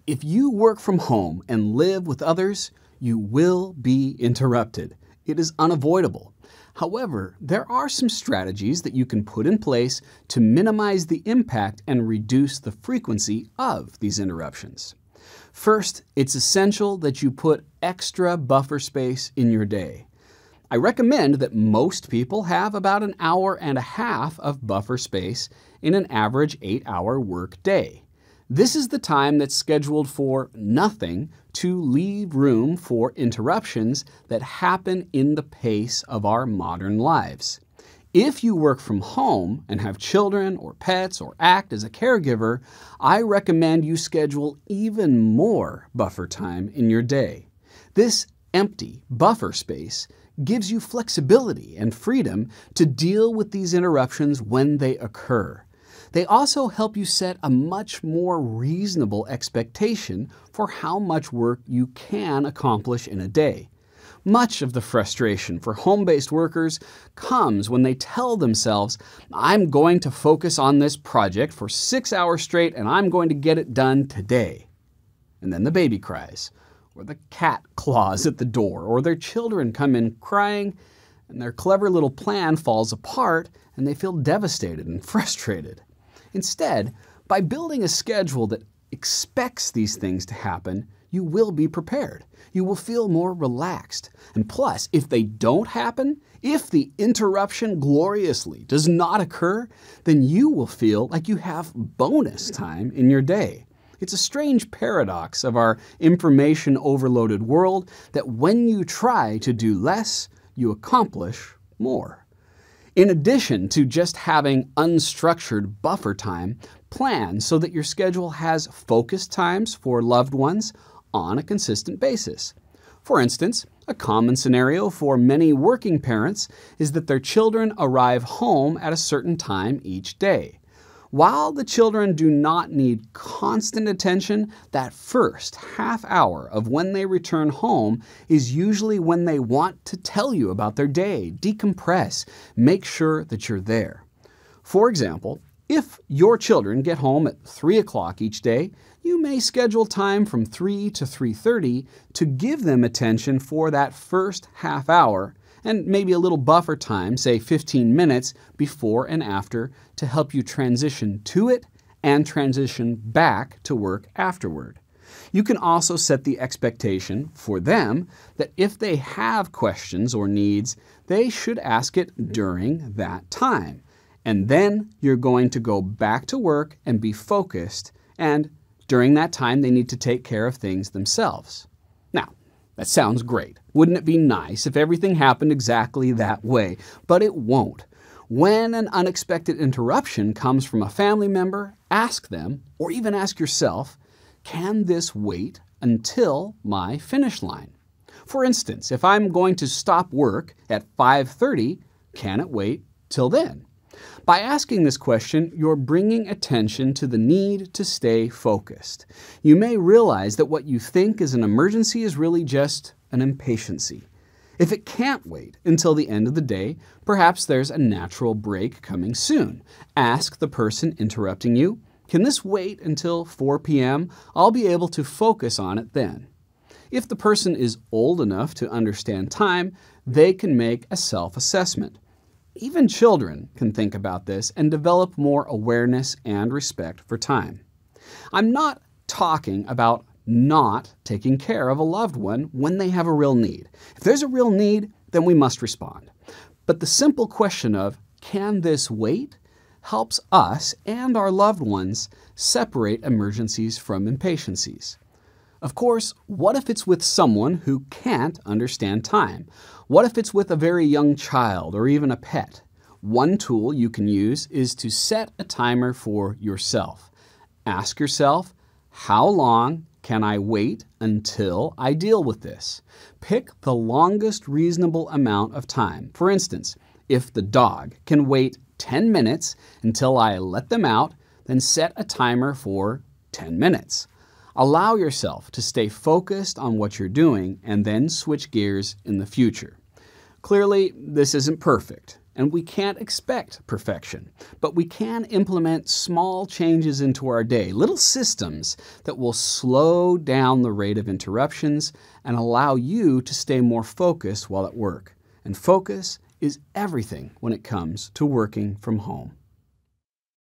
If you work from home and live with others, you will be interrupted. It is unavoidable. However, there are some strategies that you can put in place to minimize the impact and reduce the frequency of these interruptions. First, it's essential that you put extra buffer space in your day. I recommend that most people have about an hour and a half of buffer space in an average 8-hour work day. This is the time that's scheduled for nothing to leave room for interruptions that happen in the pace of our modern lives. If you work from home and have children or pets or act as a caregiver, I recommend you schedule even more buffer time in your day. This empty buffer space gives you flexibility and freedom to deal with these interruptions when they occur. They also help you set a much more reasonable expectation for how much work you can accomplish in a day. Much of the frustration for home-based workers comes when they tell themselves, "I'm going to focus on this project for 6 hours straight and I'm going to get it done today." And then the baby cries, or the cat claws at the door, or their children come in crying, and their clever little plan falls apart and they feel devastated and frustrated. Instead, by building a schedule that expects these things to happen, you will be prepared. You will feel more relaxed. And plus, if they don't happen, if the interruption gloriously does not occur, then you will feel like you have bonus time in your day. It's a strange paradox of our information-overloaded world that when you try to do less, you accomplish more. In addition to just having unstructured buffer time, plan so that your schedule has focused times for loved ones on a consistent basis. For instance, a common scenario for many working parents is that their children arrive home at a certain time each day. While the children do not need constant attention, that first half hour of when they return home is usually when they want to tell you about their day, decompress, make sure that you're there. For example, if your children get home at 3 o'clock each day, you may schedule time from 3 to 3:30 to give them attention for that first half hour, and maybe a little buffer time, say 15 minutes before and after, to help you transition to it and transition back to work afterward. You can also set the expectation for them that if they have questions or needs, they should ask it during that time. And then you're going to go back to work and be focused, and during that time they need to take care of things themselves. Now, that sounds great. Wouldn't it be nice if everything happened exactly that way? But it won't. When an unexpected interruption comes from a family member, ask them, or even ask yourself, can this wait until my finish line? For instance, if I'm going to stop work at 5:30, can it wait till then? By asking this question, you're bringing attention to the need to stay focused. You may realize that what you think is an emergency is really just an impatiency. If it can't wait until the end of the day, perhaps there's a natural break coming soon. Ask the person interrupting you, "Can this wait until 4 p.m.? I'll be able to focus on it then." If the person is old enough to understand time, they can make a self-assessment. Even children can think about this and develop more awareness and respect for time. I'm not talking about not taking care of a loved one when they have a real need. If there's a real need, then we must respond. But the simple question of, can this wait, helps us and our loved ones separate emergencies from impatiencies. Of course, what if it's with someone who can't understand time? What if it's with a very young child or even a pet? One tool you can use is to set a timer for yourself. Ask yourself, how long can I wait until I deal with this? Pick the longest reasonable amount of time. For instance, if the dog can wait 10 minutes until I let them out, then set a timer for 10 minutes. Allow yourself to stay focused on what you're doing and then switch gears in the future. Clearly, this isn't perfect. and we can't expect perfection, but we can implement small changes into our day, little systems that will slow down the rate of interruptions and allow you to stay more focused while at work. And focus is everything when it comes to working from home.